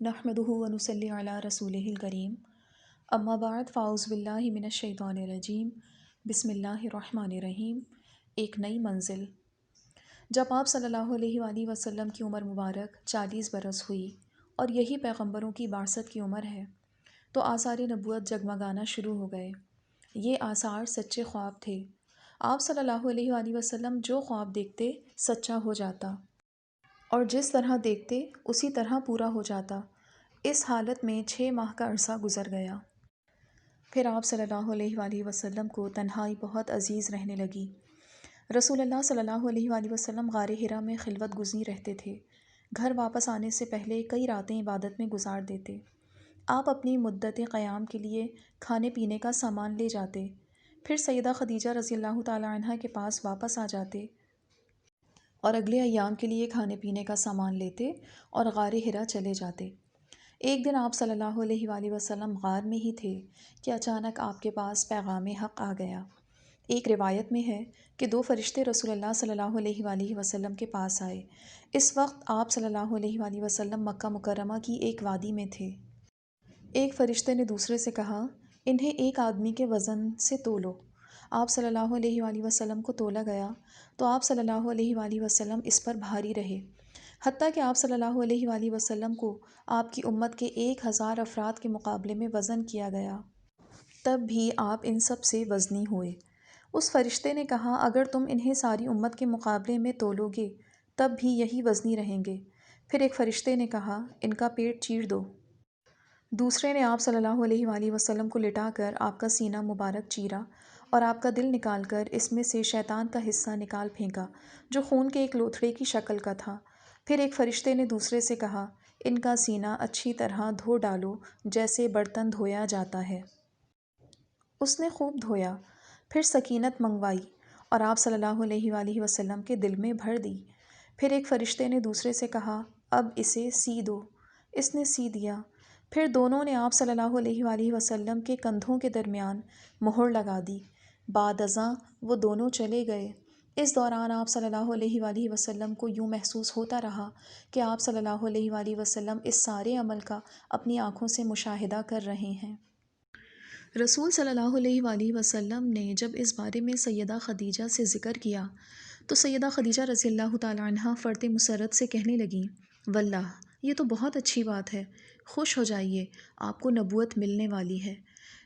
نحمدہ و نصلی علی رسولہ الکریم اما بعد فاعوذ باللہ من الشیطان الرجیم بسم اللہ الرحمن الرحیم۔ ایک نئی منزل۔ جب آپ صلی اللہ علیہ وآلہ وسلم کی عمر مبارک 40 برس ہوئی اور یہی پیغمبروں کی بعثت کی عمر ہے تو آثار نبوت جگمگانا شروع ہو گئے۔ یہ آثار سچے خواب تھے۔ آپ صلی اللہ علیہ وآلہ وسلم جو خواب دیکھتے سچا ہو جاتا اور جس طرح دیکھتے اسی طرح پورا ہو جاتا۔ اس حالت میں 6 ماہ کا عرصہ گزر گیا۔ پھر آپ صلی اللہ علیہ وآلہ وسلم کو تنہائی بہت عزیز رہنے لگی۔ رسول اللہ صلی اللہ علیہ وآلہ وسلم غار حرا میں خلوت گزین رہتے تھے۔ گھر واپس آنے سے پہلے کئی راتیں عبادت میں گزار دیتے۔ آپ اپنی مدت قیام کے لیے کھانے پینے کا سامان لے جاتے، پھر سیدہ خدیجہ رضی اللہ تعالی عنہ کے پاس واپس آ جاتے اور اگلے ایام کے لیے کھانے پینے کا سامان لیتے اور غار حرا چلے جاتے۔ ایک دن آپ صلی اللہ علیہ وآلہ وسلم غار میں ہی تھے کہ اچانک آپ کے پاس پیغام حق آ گیا۔ ایک روایت میں ہے کہ 2 فرشتے رسول اللہ صلی اللہ علیہ وآلہ وسلم کے پاس آئے۔ اس وقت آپ صلی اللہ علیہ وآلہ وسلم مکہ مکرمہ کی ایک وادی میں تھے۔ ایک فرشتے نے دوسرے سے کہا، انہیں ایک آدمی کے وزن سے تولو۔ آپ صلی اللہ علیہ وآلہ وسلم کو تولا گیا تو آپ صلی اللہ علیہ وآلہ وسلم اس پر بھاری رہے، حتیٰ کہ آپ صلی اللہ علیہ وآلہ وسلم کو آپ کی امت کے 1000 افراد کے مقابلے میں وزن کیا گیا۔ تب بھی آپ ان سب سے وزنی ہوئے۔ اس فرشتے نے کہا، اگر تم انہیں ساری امت کے مقابلے میں تولو گے تب بھی یہی وزنی رہیں گے۔ پھر ایک فرشتے نے کہا، ان کا پیٹ چیر دو۔ دوسرے نے آپ صلی اللہ علیہ وآلہ وسلم کو لٹا کر آپ کا سینہ مبارک چیرا اور آپ کا دل نکال کر اس میں سے شیطان کا حصہ نکال پھینکا جو خون کے ایک لوتھڑے کی شکل کا تھا۔ پھر ایک فرشتے نے دوسرے سے کہا، ان کا سینہ اچھی طرح دھو ڈالو جیسے برتن دھویا جاتا ہے۔ اس نے خوب دھویا، پھر سکینت منگوائی اور آپ صلی اللہ علیہ وآلہ وسلم کے دل میں بھر دی۔ پھر ایک فرشتے نے دوسرے سے کہا، اب اسے سی دو۔ اس نے سی دیا۔ پھر دونوں نے آپ صلی اللہ علیہ وآلہ وسلم کے کندھوں کے درمیان مہر لگا دی۔ بعد ازاں وہ دونوں چلے گئے۔ اس دوران آپ صلی اللہ علیہ وآلہ وسلم کو یوں محسوس ہوتا رہا کہ آپ صلی اللہ علیہ وآلہ وسلم اس سارے عمل کا اپنی آنکھوں سے مشاہدہ کر رہے ہیں۔ رسول صلی اللہ علیہ وآلہ وسلم نے جب اس بارے میں سیدہ خدیجہ سے ذکر کیا تو سیدہ خدیجہ رضی اللہ تعالی عنہ فرط مسرت سے کہنے لگیں، واللہ یہ تو بہت اچھی بات ہے، خوش ہو جائیے، آپ کو نبوت ملنے والی ہے۔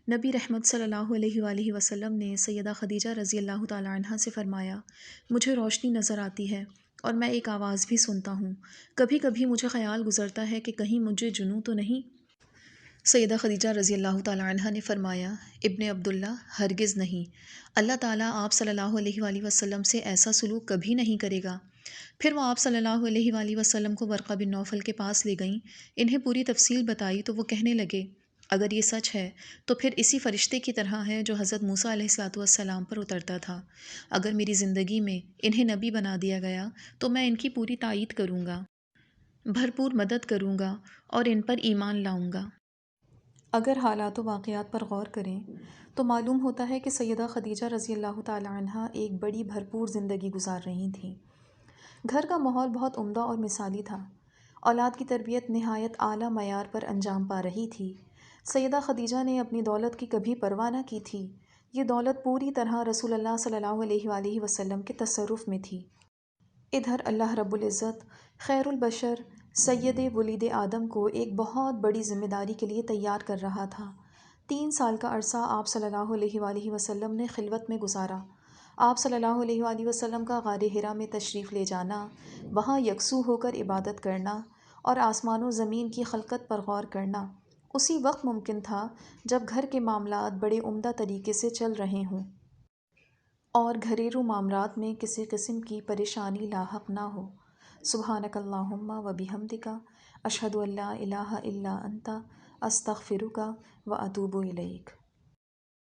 نبی رحمت صلی اللہ علیہ وآلہ وسلم نے سیدہ خدیجہ رضی اللہ تعالی عنہ سے فرمایا، مجھے روشنی نظر آتی ہے اور میں ایک آواز بھی سنتا ہوں۔ کبھی کبھی مجھے خیال گزرتا ہے کہ کہیں مجھے جنوں تو نہیں؟ سیدہ خدیجہ رضی اللہ تعالی عنہ نے فرمایا، ابن عبداللہ، ہرگز نہیں، اللہ تعالیٰ آپ صلی اللہ علیہ وآلہ وسلم سے ایسا سلوک کبھی نہیں کرے گا۔ پھر وہ آپ صلی اللہ علیہ وآلہ وسلم کو ورقہ بن نوفل کے پاس لے گئیں، انہیں پوری تفصیل بتائی تو وہ کہنے لگے، اگر یہ سچ ہے تو پھر اسی فرشتے کی طرح ہے جو حضرت موسیٰ علیہ السلام پر اترتا تھا۔ اگر میری زندگی میں انہیں نبی بنا دیا گیا تو میں ان کی پوری تائید کروں گا، بھرپور مدد کروں گا اور ان پر ایمان لاؤں گا۔ اگر حالات و واقعات پر غور کریں تو معلوم ہوتا ہے کہ سیدہ خدیجہ رضی اللہ تعالی عنہ ایک بڑی بھرپور زندگی گزار رہی تھیں۔ گھر کا ماحول بہت عمدہ اور مثالی تھا۔ اولاد کی تربیت نہایت اعلیٰ معیار پر انجام پا رہی تھی۔ سیدہ خدیجہ نے اپنی دولت کی کبھی پرواہ نہ کی تھی۔ یہ دولت پوری طرح رسول اللہ صلی اللہ علیہ وآلہ وسلم کے تصرف میں تھی۔ ادھر اللہ رب العزت خیر البشر سید ولید آدم کو ایک بہت بڑی ذمہ داری کے لیے تیار کر رہا تھا۔ 3 سال کا عرصہ آپ صلی اللہ علیہ وآلہ وسلم نے خلوت میں گزارا۔ آپ صلی اللہ علیہ وآلہ وسلم کا غار حرا میں تشریف لے جانا، وہاں یکسو ہو کر عبادت کرنا اور آسمان و زمین کی خلقت پر غور کرنا اسی وقت ممکن تھا جب گھر کے معاملات بڑے عمدہ طریقے سے چل رہے ہوں اور گھریلو معاملات میں کسی قسم کی پریشانی لاحق نہ ہو۔ سبحانک اللہم و بحمدک، اشہد ان لا الہ الا انت، استغفرک و اتوب الیک۔